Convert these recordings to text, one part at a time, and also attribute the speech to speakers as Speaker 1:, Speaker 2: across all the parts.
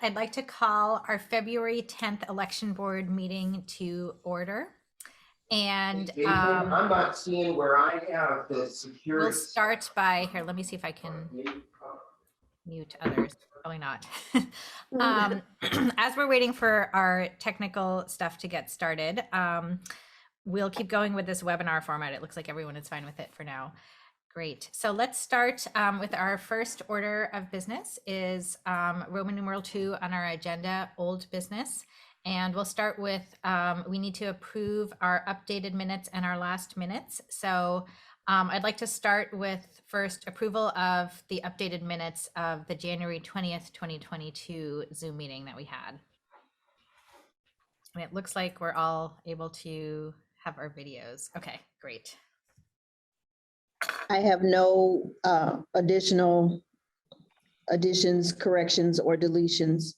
Speaker 1: I'd like to call our February 10th election board meeting to order. And
Speaker 2: I'm not seeing where I have the security.
Speaker 1: we'll start by, here, let me see if I can mute others. Probably not. As we're waiting for our technical stuff to get started, we'll keep going with this webinar format. It looks like everyone is fine with it for now. Great. So let's start with our first order of business is Roman numeral 2 on our agenda, old business. And we'll start with, we need to approve our updated minutes and our last minutes. So I'd like to start with first approval of the updated minutes of the January 20th, 2022 Zoom meeting that we had. And it looks like we're all able to have our videos. Okay, great.
Speaker 3: I have no additional additions, corrections, or deletions.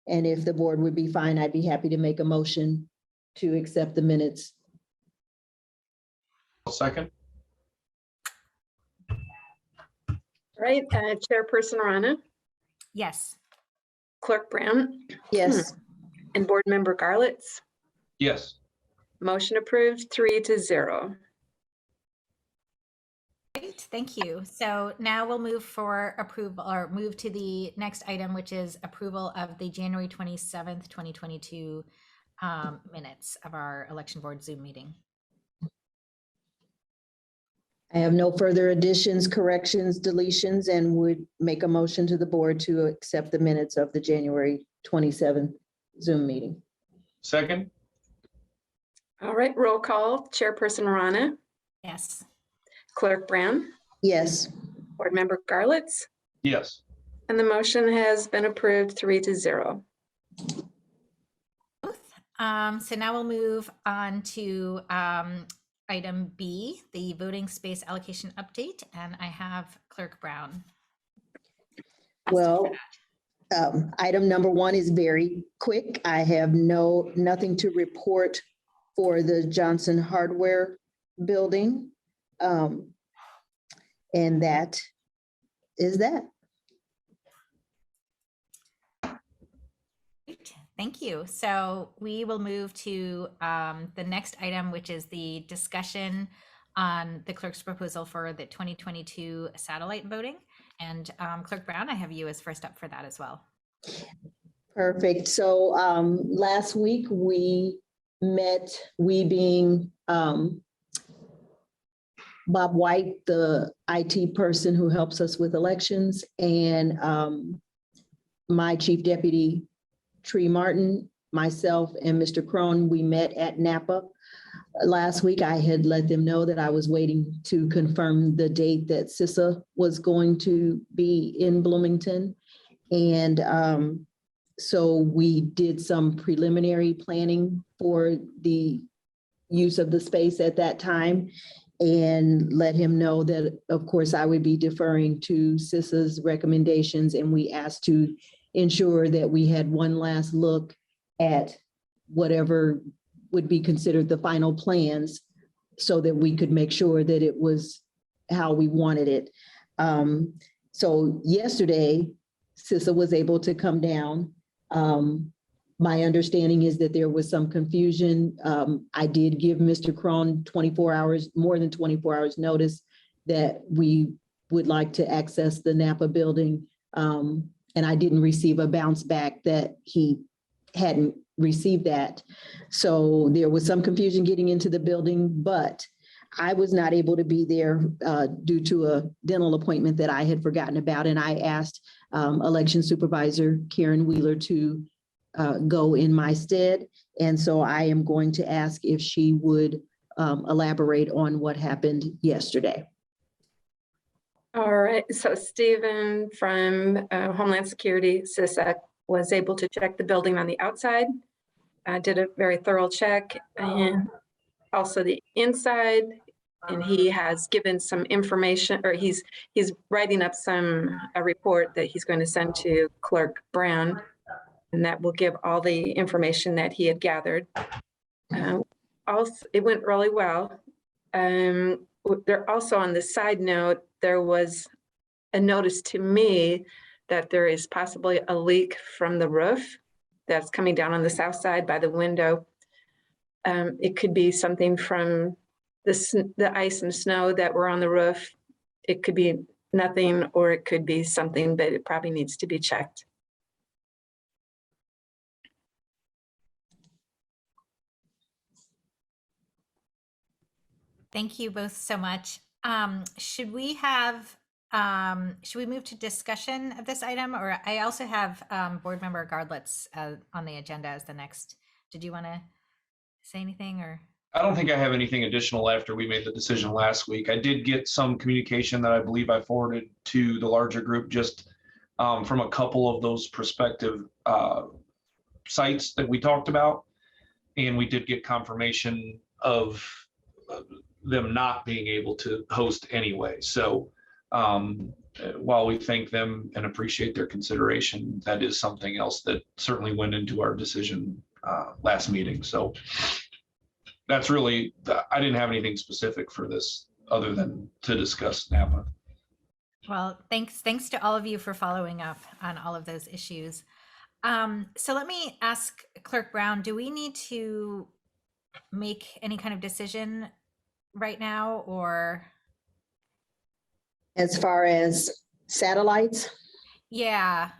Speaker 3: And if the board would be fine, I'd be happy to make a motion to accept the minutes.
Speaker 4: I'll second.
Speaker 5: Right, Chairperson Rana,
Speaker 1: Yes.
Speaker 5: Clerk Brown,
Speaker 3: Yes.
Speaker 5: and Board Member Garlitz.
Speaker 4: Yes.
Speaker 5: Motion approved 3-0.
Speaker 1: Great, thank you. So now we'll move for approval or move to the next item, which is approval of the January 27th, 2022 minutes of our election board Zoom meeting.
Speaker 3: I have no further additions, corrections, deletions, and would make a motion to the board to accept the minutes of the January 27th Zoom meeting.
Speaker 4: Second.
Speaker 5: All right, roll call. Chairperson Rana,
Speaker 1: Yes.
Speaker 5: Clerk Brown,
Speaker 3: Yes.
Speaker 5: Board Member Garlitz,
Speaker 4: Yes.
Speaker 5: and the motion has been approved 3-0.
Speaker 1: So now we'll move on to item B, the voting space allocation update, and I have Clerk Brown.
Speaker 3: Well, item number 1 is very quick. I have nothing to report for the Johnson Hardware building. And that is that.
Speaker 1: Great, thank you. So we will move to the next item, which is the discussion on the clerk's proposal for the 2022 satellite voting. And Clerk Brown, I have you as first up for that as well.
Speaker 3: Perfect. So last week we met, we being Bob White, the IT person who helps us with elections, and my chief deputy, Tree Martin, myself, and Mr. Crone, we met at Napa. Last week, I had let them know that I was waiting to confirm the date that CISA was going to be in Bloomington. And so we did some preliminary planning for the use of the space at that time, and let him know that, of course, I would be deferring to CISA's recommendations. And we asked to ensure that we had one last look at whatever would be considered the final plans so that we could make sure that it was how we wanted it. So yesterday, CISA was able to come down. My understanding is that there was some confusion. I did give Mr. Crone 24 hours, more than 24 hours notice that we would like to access the Napa building. And I didn't receive a bounce back that he hadn't received that. So there was some confusion getting into the building, but I was not able to be there due to a dental appointment that I had forgotten about. And I asked Election Supervisor Karen Wheeler to go in my stead. And so I am going to ask if she would elaborate on what happened yesterday.
Speaker 5: All right, so Stephen from Homeland Security, CISA, was able to check the building on the outside, did a very thorough check, and also the inside, and he has given some information, or he's writing up a report that he's going to send to Clerk Brown, and that will give all the information that he had gathered. Also, it went really well. There also, on the side note, there was a notice to me that there is possibly a leak from the roof that's coming down on the south side by the window. It could be something from the ice and snow that were on the roof. It could be nothing, or it could be something, but it probably needs to be checked.
Speaker 1: Thank you both so much. Should we move to discussion of this item, or I also have board member Gardlet's on the agenda as the next. Did you want to say anything, or?
Speaker 4: I don't think I have anything additional after we made the decision last week. I did get some communication that I believe I forwarded to the larger group, just from a couple of those prospective sites that we talked about. And we did get confirmation of them not being able to host anyway. So while we thank them and appreciate their consideration, that is something else that certainly went into our decision last meeting. So that's really, I didn't have anything specific for this other than to discuss Napa.
Speaker 1: Well, thanks to all of you for following up on all of those issues. So let me ask Clerk Brown, do we need to make any kind of decision right now, or?
Speaker 3: As far as satellites,
Speaker 1: Yeah,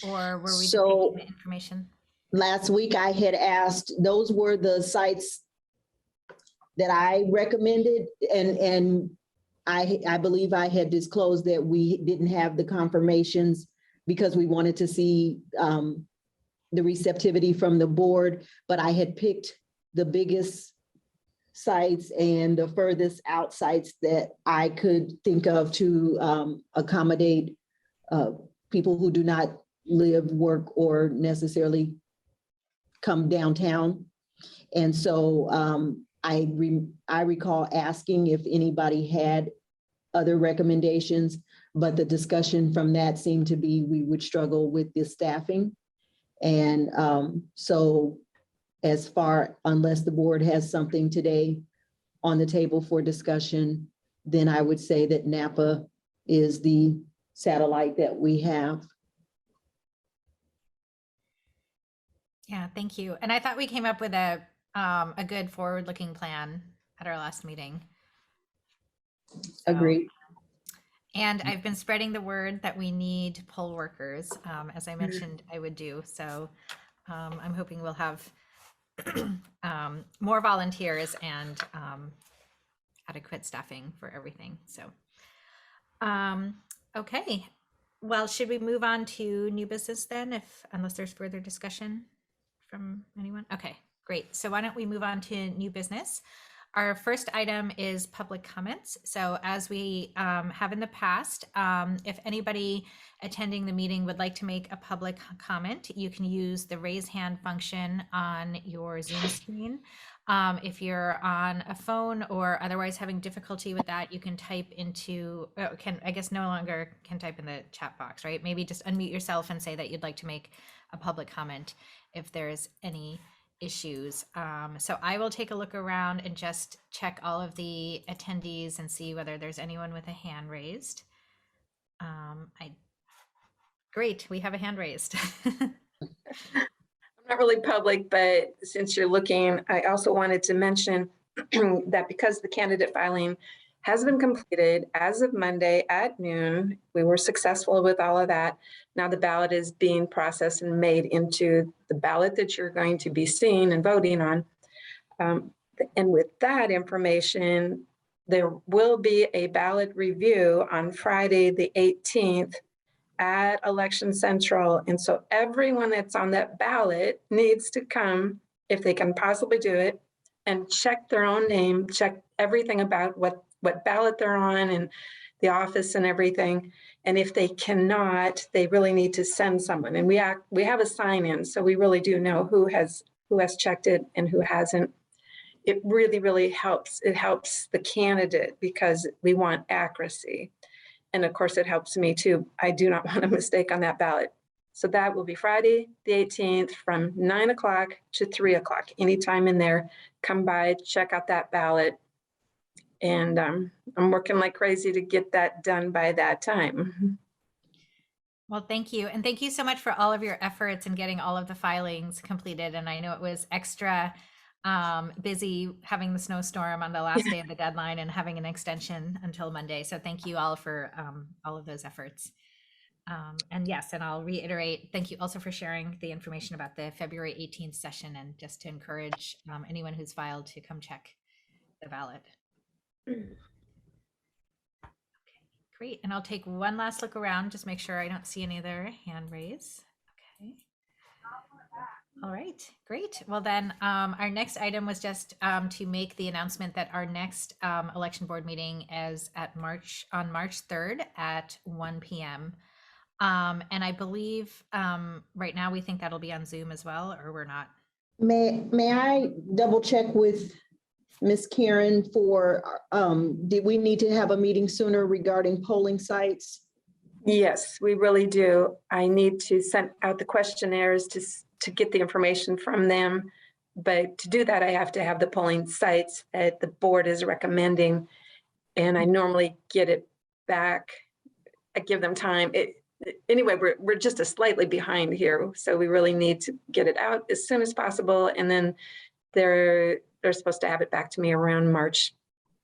Speaker 1: or were we just
Speaker 3: So-
Speaker 1: taking the information?
Speaker 3: last week I had asked, those were the sites that I recommended, and I believe I had disclosed that we didn't have the confirmations because we wanted to see the receptivity from the board, but I had picked the biggest sites and the furthest out sites that I could think of to accommodate people who do not live, work, or necessarily come downtown. And so I recall asking if anybody had other recommendations, but the discussion from that seemed to be we would struggle with the staffing. And so unless the board has something today on the table for discussion, then I would say that Napa is the satellite that we have.
Speaker 1: Yeah, thank you. And I thought we came up with a good forward-looking plan at our last meeting. So-
Speaker 3: Agreed.
Speaker 1: And I've been spreading the word that we need poll workers, as I mentioned I would do. So I'm hoping we'll have more volunteers and adequate staffing for everything. So, okay. Well, should we move on to new business then, unless there's further discussion from anyone? Okay, great. So why don't we move on to new business? Our first item is public comments. So as we have in the past, if anybody attending the meeting would like to make a public comment, you can use the raise hand function on your Zoom screen. If you're on a phone or otherwise having difficulty with that, you can type into, I guess no longer can type in the chat box, right? Maybe just unmute yourself and say that you'd like to make a public comment if there's any issues. So I will take a look around and just check all of the attendees and see whether there's anyone with a hand raised. Great, we have a hand raised.
Speaker 5: I'm not really public, but since you're looking, I also wanted to mention that because the candidate filing has been completed as of Monday at noon, we were successful with all of that. Now the ballot is being processed and made into the ballot that you're going to be seeing and voting on. And with that information, there will be a ballot review on Friday, the 18th at Election Central. And so everyone that's on that ballot needs to come, if they can possibly do it, and check their own name, check everything about what ballot they're on and the office and everything. And if they cannot, they really need to send someone. And we have a sign-in, so we really do know who has checked it and who hasn't. It really, really helps. It helps the candidate because we want accuracy. And of course, it helps me too. I do not want a mistake on that ballot. So that will be Friday, the 18th from 9 o'clock to 3 o'clock. Anytime in there, come by, check out that ballot. And I'm working like crazy to get that done by that time.
Speaker 1: Well, thank you. And thank you so much for all of your efforts in getting all of the filings completed. And I know it was extra busy having the snowstorm on the last day of the deadline and having an extension until Monday. So thank you all for all of those efforts. And yes, and I'll reiterate, thank you also for sharing the information about the February 18th session, and just to encourage anyone who's filed to come check the ballot. Great, and I'll take one last look around, just make sure I don't see any other hand raise. Okay. All right, great. Well then, our next item was just to make the announcement that our next election board meeting is on March 3rd at 1 p.m. And I believe right now we think that'll be on Zoom as well, or we're not.
Speaker 3: May I double check with Ms. Karen for, did we need to have a meeting sooner regarding polling sites?
Speaker 5: Yes, we really do. I need to send out the questionnaires to get the information from them. But to do that, I have to have the polling sites that the board is recommending. And I normally get it back. I give them time. Anyway, we're just a slightly behind here. So we really need to get it out as soon as possible. And then they're supposed to have it back to me around March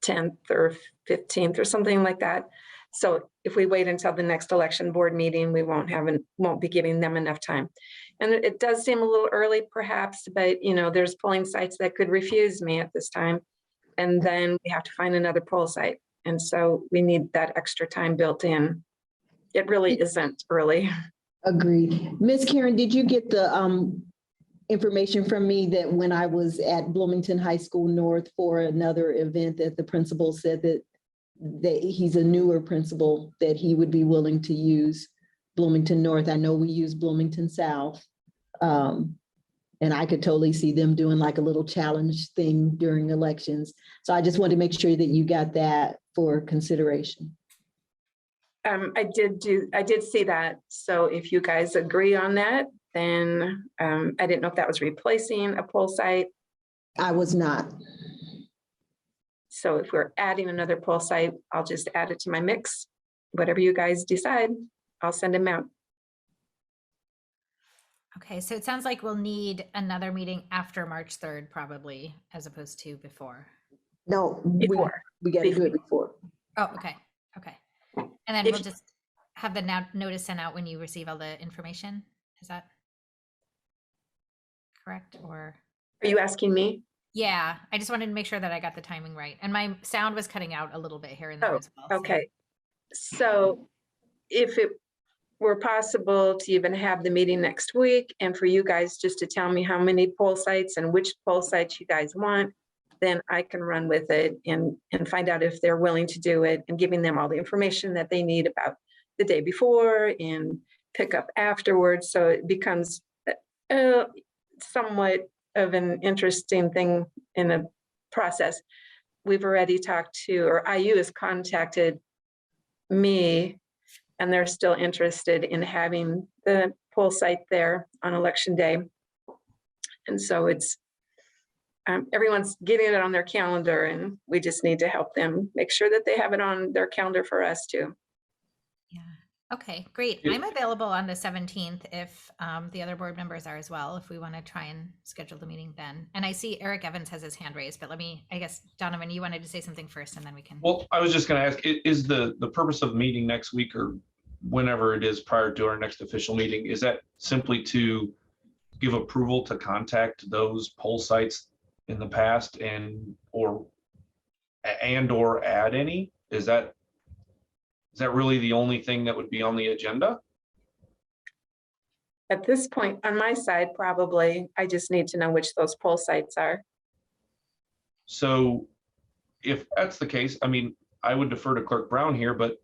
Speaker 5: 10th or 15th or something like that. So if we wait until the next election board meeting, we won't be giving them enough time. And it does seem a little early perhaps, but there's polling sites that could refuse me at this time. And then we have to find another poll site. And so we need that extra time built in. It really isn't early.
Speaker 3: Agreed. Ms. Karen, did you get the information from me that when I was at Bloomington High School North for another event, that the principal said that he's a newer principal, that he would be willing to use Bloomington North? I know we use Bloomington South. And I could totally see them doing like a little challenge thing during elections. So I just wanted to make sure that you got that for consideration.
Speaker 5: I did see that. So if you guys agree on that, then I didn't know if that was replacing a poll site.
Speaker 3: I was not.
Speaker 5: So if we're adding another poll site, I'll just add it to my mix. Whatever you guys decide, I'll send them out.
Speaker 1: Okay, so it sounds like we'll need another meeting after March 3rd, probably, as opposed to before.
Speaker 3: No,
Speaker 5: Before.
Speaker 3: we got to do it before.
Speaker 1: Oh, okay, okay. And then
Speaker 5: If-
Speaker 1: we'll just have the notice sent out when you receive all the information. Is that correct? Or
Speaker 5: Are you asking me?
Speaker 1: yeah, I just wanted to make sure that I got the timing right. And my sound was cutting out a little bit here and there as well. so-
Speaker 5: Okay. So if it were possible to even have the meeting next week and for you guys just to tell me how many poll sites and which poll sites you guys want, then I can run with it and find out if they're willing to do it, and giving them all the information that they need about the day before and pick up afterwards. So it becomes somewhat of an interesting thing in a process. We've already talked to, or IU has contacted me, and they're still interested in having the poll site there on election day. And so it's, everyone's getting it on their calendar, and we just need to help them make sure that they have it on their calendar for us too.
Speaker 1: Yeah. Okay, great. I'm available on the 17th if the other board members are as well, if we want to try and schedule the meeting then. And I see Eric Evans has his hand raised, but I guess, Donovan, you wanted to say something first and then we can.
Speaker 4: Well, I was just going to ask, is the purpose of the meeting next week or whenever it is prior to our next official meeting, is that simply to give approval to contact those poll sites in the past and or add any? Is that really the only thing that would be on the agenda?
Speaker 5: At this point, on my side, probably, I just need to know which those poll sites are.
Speaker 4: So if that's the case, I mean, I would defer to Clerk Brown here, but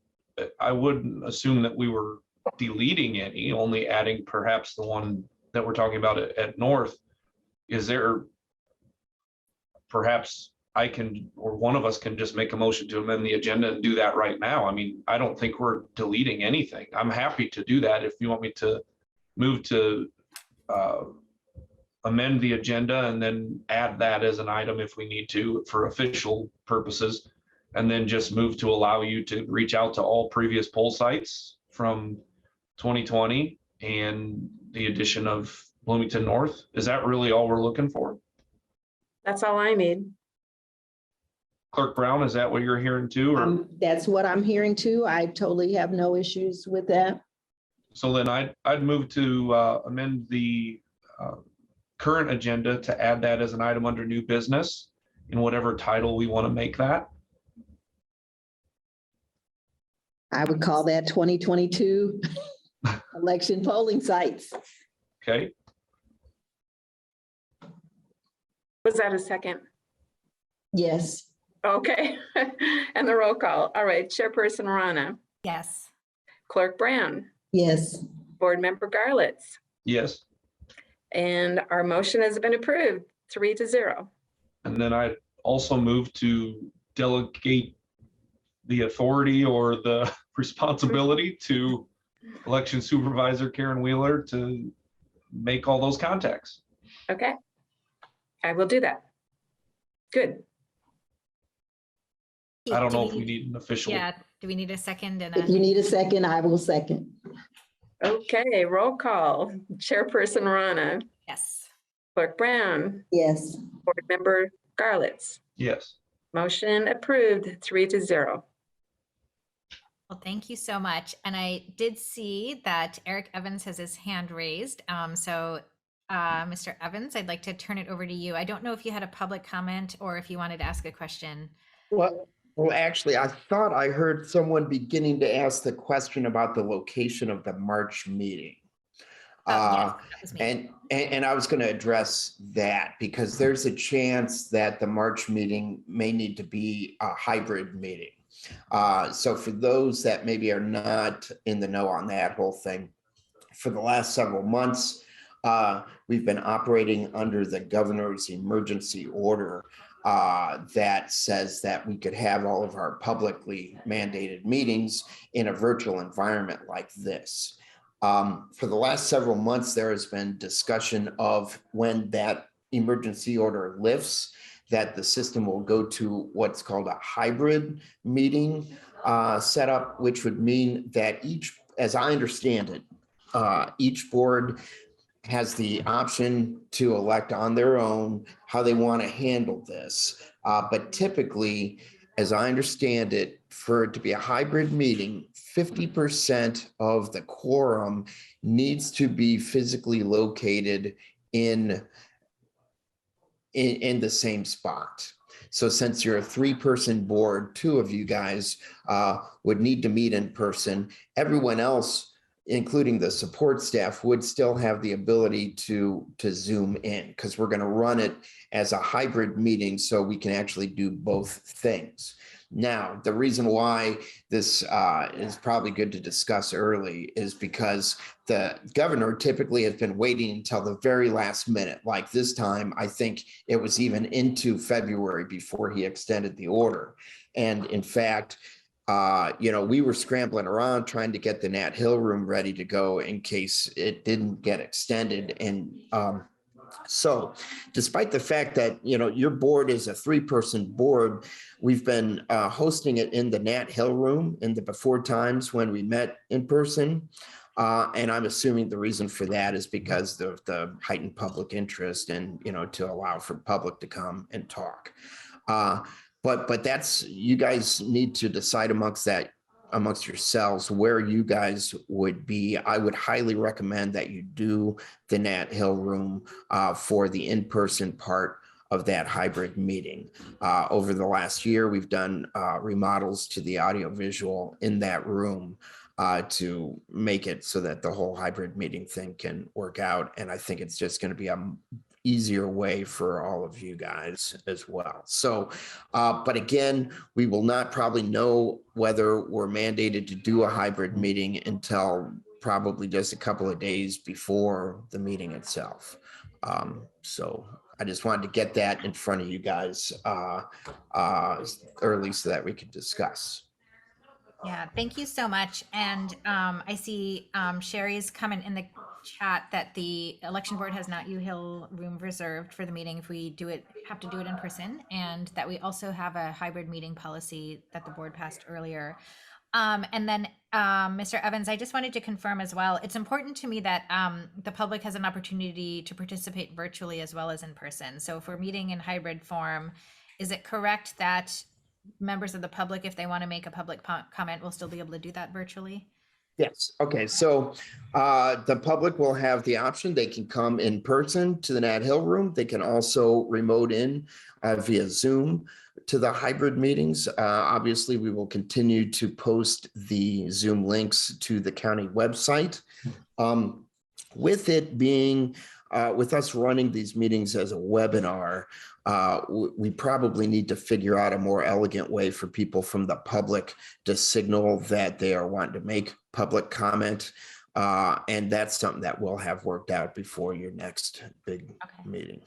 Speaker 4: I wouldn't assume that we were deleting any, only adding perhaps the one that we're talking about at North. Is there perhaps I can, or one of us can just make a motion to amend the agenda and do that right now? I mean, I don't think we're deleting anything. I'm happy to do that if you want me to move to amend the agenda and then add that as an item if we need to for official purposes, and then just move to allow you to reach out to all previous poll sites from 2020 and the addition of Bloomington North. Is that really all we're looking for?
Speaker 5: That's all I need.
Speaker 4: Clerk Brown, is that what you're hearing too? Or
Speaker 3: That's what I'm hearing too. I totally have no issues with that.
Speaker 4: so then I'd move to amend the current agenda to add that as an item under new business in whatever title we want to make that.
Speaker 3: I would call that 2022 election polling sites.
Speaker 4: Okay,
Speaker 5: Was that a second?
Speaker 3: Yes.
Speaker 5: Okay. And the roll call. All right, Chairperson Rana,
Speaker 1: Yes.
Speaker 5: Clerk Brown,
Speaker 3: Yes.
Speaker 5: Board Member Garlitz,
Speaker 4: yes.
Speaker 5: and our motion has been approved, 3-0.
Speaker 4: And then I also move to delegate the authority or the responsibility to election supervisor Karen Wheeler to make all those contacts.
Speaker 5: Okay. I will do that. Good.
Speaker 4: I don't
Speaker 1: Do
Speaker 4: know if we need an official.
Speaker 1: Yeah, do we need a second and
Speaker 3: If you
Speaker 1: a,
Speaker 3: need a second, I will second.
Speaker 5: Okay, roll call. Chairperson Rana,
Speaker 1: yes.
Speaker 5: Clerk Brown,
Speaker 3: Yes.
Speaker 5: Board Member Garlitz.
Speaker 4: Yes.
Speaker 5: Motion approved, 3-0.
Speaker 1: Well, thank you so much. And I did see that Eric Evans has his hand raised. Mr. Evans, I'd like to turn it over to you. I don't know if you had a public comment or if you wanted to ask a question.
Speaker 2: Well, actually, I thought I heard someone beginning to ask the question about the location of the March meeting.
Speaker 1: Yes, that was me.
Speaker 2: And I was going to address that because there's a chance that the March meeting may need to be a hybrid meeting. So for those that maybe are not in the know on that whole thing, for the last several months, we've been operating under the governor's emergency order that says that we could have all of our publicly mandated meetings in a virtual environment like this. For the last several months, there has been discussion of when that emergency order lifts, that the system will go to what's called a hybrid meeting setup, which would mean that each, as I understand it, each board has the option to elect on their own how they want to handle this. But typically, as I understand it, for it to be a hybrid meeting, 50% of the quorum needs to be physically located in the same spot. So since you're a 3-person board, 2 of you guys would need to meet in person. Everyone else, including the support staff, would still have the ability to Zoom in because we're going to run it as a hybrid meeting so we can actually do both things. Now, the reason why this is probably good to discuss early is because the governor typically has been waiting until the very last minute. Like this time, I think it was even into February before he extended the order. And in fact, we were scrambling around trying to get the Nat Hill room ready to go in case it didn't get extended. And so despite the fact that, your board is a 3-person board, we've been hosting it in the Nat Hill room in the before times when we met in person. And I'm assuming the reason for that is because of the heightened public interest and, to allow for public to come and talk. But that's, you guys need to decide amongst yourselves where you guys would be. I would highly recommend that you do the Nat Hill room for the in-person part of that hybrid meeting. Over the last year, we've done remodels to the audiovisual in that room to make it so that the whole hybrid meeting thing can work out. And I think it's just going to be a easier way for all of you guys as well. So, but again, we will not probably know whether we're mandated to do a hybrid meeting until probably just a couple of days before the meeting itself. So I just wanted to get that in front of you guys early so that we could discuss.
Speaker 1: Yeah, thank you so much. And I see Sherry's comment in the chat that the election board has Nat Hill room reserved for the meeting if we have to do it in person, and that we also have a hybrid meeting policy that the board passed earlier. And then, Mr. Evans, I just wanted to confirm as well, it's important to me that the public has an opportunity to participate virtually as well as in person. So if we're meeting in hybrid form, is it correct that members of the public, if they want to make a public comment, will still be able to do that virtually?
Speaker 2: Yes. Okay. So the public will have the option. They can come in person to the Nat Hill room. They can also remote in via Zoom to the hybrid meetings. Obviously, we will continue to post the Zoom links to the county website. With it being, with us running these meetings as a webinar, we probably need to figure out a more elegant way for people from the public to signal that they are wanting to make public comment. And that's something that we'll have worked out before your next big meeting.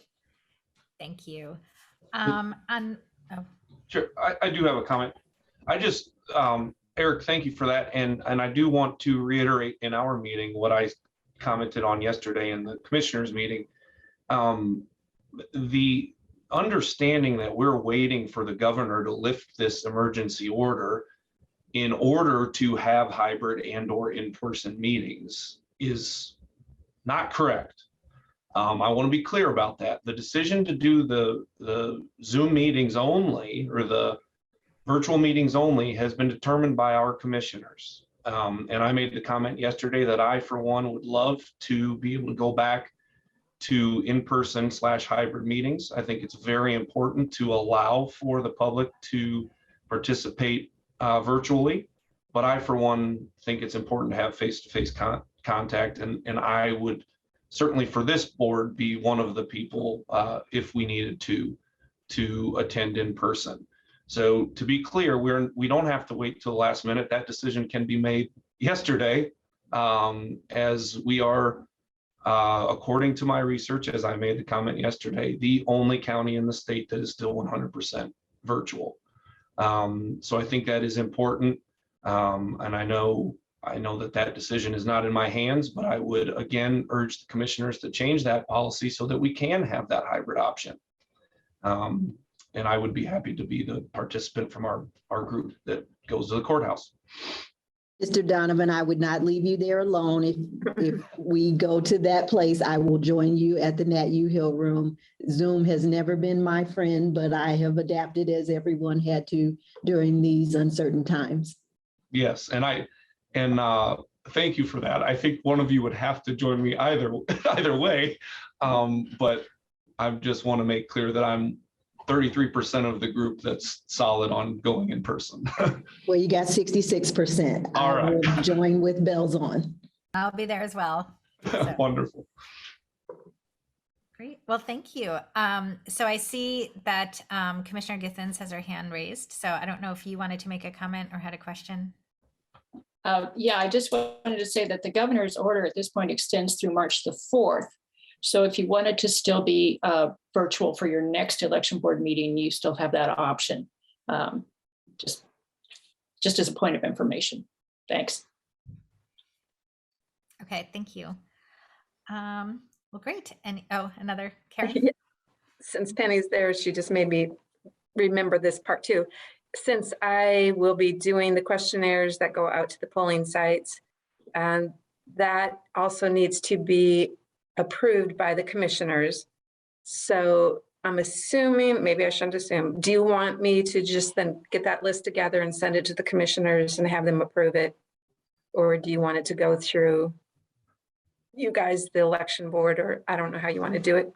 Speaker 1: Thank you.
Speaker 4: Sure, I do have a comment. I just, Eric, thank you for that. And I do want to reiterate in our meeting what I commented on yesterday in the commissioners meeting. The understanding that we're waiting for the governor to lift this emergency order in order to have hybrid and or in-person meetings is not correct. I want to be clear about that. The decision to do the Zoom meetings only or the virtual meetings only has been determined by our commissioners. And I made the comment yesterday that I, for one, would love to be able to go back to in-person / hybrid meetings. I think it's very important to allow for the public to participate virtually. But I, for one, think it's important to have face-to-face contact. And I would certainly for this board be one of the people if we needed to attend in person. So to be clear, we don't have to wait till the last minute. That decision can be made yesterday, as we are, according to my research, as I made the comment yesterday, the only county in the state that is still 100% virtual. So I think that is important. And I know that decision is not in my hands, but I would again urge the commissioners to change that policy so that we can have that hybrid option. And I would be happy to be the participant from our group that goes to the courthouse.
Speaker 3: Mr. Donovan, I would not leave you there alone. If we go to that place, I will join you at the Nat U Hill room. Zoom has never been my friend, but I have adapted as everyone had to during these uncertain times.
Speaker 4: Yes, and thank you for that. I think one of you would have to join me either way, but I just want to make clear that I'm 33% of the group that's solid on going in person.
Speaker 3: Well, you got 66%.
Speaker 4: All right.
Speaker 3: I will join with bells on.
Speaker 1: I'll be there as well. So.
Speaker 4: Wonderful.
Speaker 1: Great. Well, thank you. So I see that Commissioner Githens has her hand raised. So I don't know if you wanted to make a comment or had a question.
Speaker 6: Yeah, I just wanted to say that the governor's order at this point extends through March the 4th. So if you wanted to still be virtual for your next election board meeting, you still have that option. Just as a point of information. Thanks.
Speaker 1: Okay, thank you. Well, great. And another Karen.
Speaker 5: Yeah. Since Penny's there, she just made me remember this part too. Since I will be doing the questionnaires that go out to the polling sites, and that also needs to be approved by the commissioners. So I'm assuming, maybe I shouldn't assume, do you want me to just then get that list together and send it to the commissioners and have them approve it? Or do you want it to go through you guys, the election board, or I don't know how you want to do it?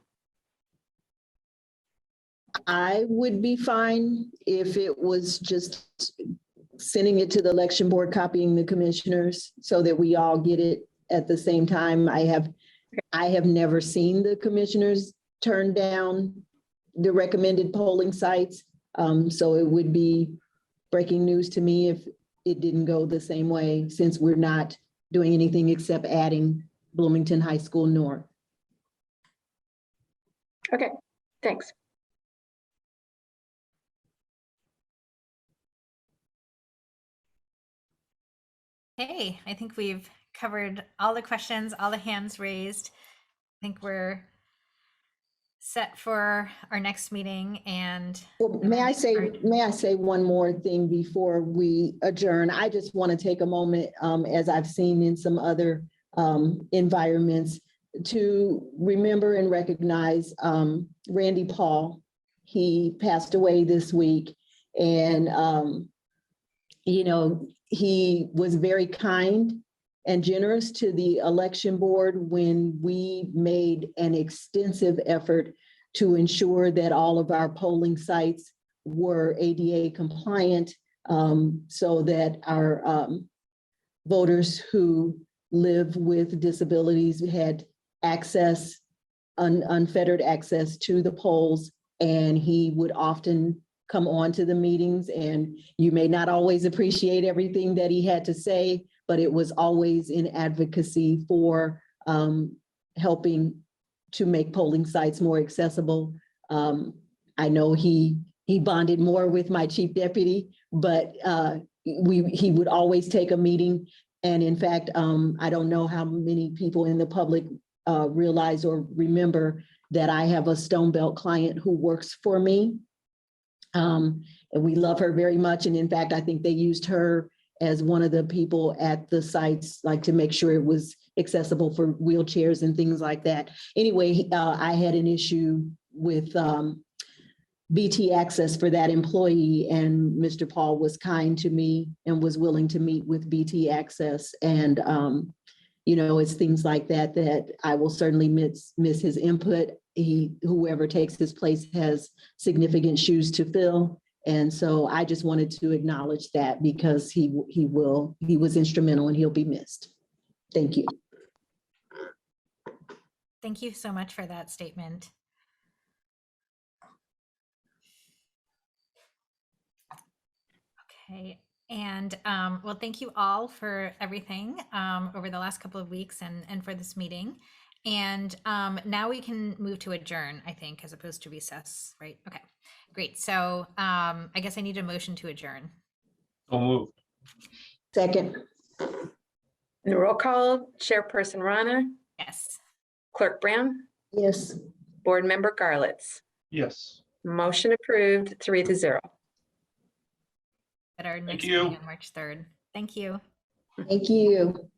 Speaker 3: I would be fine if it was just sending it to the election board, copying the commissioners so that we all get it at the same time. I have never seen the commissioners turn down the recommended polling sites. So it would be breaking news to me if it didn't go the same way, since we're not doing anything except adding Bloomington High School North.
Speaker 5: Okay, thanks.
Speaker 1: Hey, I think we've covered all the questions, all the hands raised. I think we're set for our next meeting and
Speaker 3: Well, may I say one more thing before we adjourn? I just want to take a moment, as I've seen in some other environments, to remember and recognize Randy Paul. He passed away this week, and he was very kind and generous to the election board when we made an extensive effort to ensure that all of our polling sites were ADA compliant, so that our voters who live with disabilities had access, unfettered access to the polls. And he would often come on to the meetings, and you may not always appreciate everything that he had to say, but it was always in advocacy for helping to make polling sites more accessible. I know he bonded more with my chief deputy, but he would always take a meeting. And in fact, I don't know how many people in the public realize or remember that I have a Stone Belt client who works for me. And we love her very much. And in fact, I think they used her as one of the people at the sites, like to make sure it was accessible for wheelchairs and things like that. Anyway, I had an issue with BT access for that employee, and Mr. Paul was kind to me and was willing to meet with BT access. And it's things like that that I will certainly miss his input. Whoever takes his place has significant shoes to fill. And so I just wanted to acknowledge that, because he was instrumental and he'll be missed. Thank you.
Speaker 1: thank you so much for that statement. Okay. And well, thank you all for everything over the last couple of weeks and for this meeting. And now we can move to adjourn, I think, as opposed to recess, right? Okay, great. So I guess I need a motion to adjourn.
Speaker 4: So moved.
Speaker 3: Second.
Speaker 5: The roll call, Chairperson Rana,
Speaker 1: Yes.
Speaker 5: Clerk Brown,
Speaker 3: Yes.
Speaker 5: Board Member Garlitz.
Speaker 4: Yes.
Speaker 5: Motion approved, 3-0.
Speaker 1: At our next
Speaker 4: you.
Speaker 1: meeting on March 3rd. Thank you.
Speaker 3: Thank you.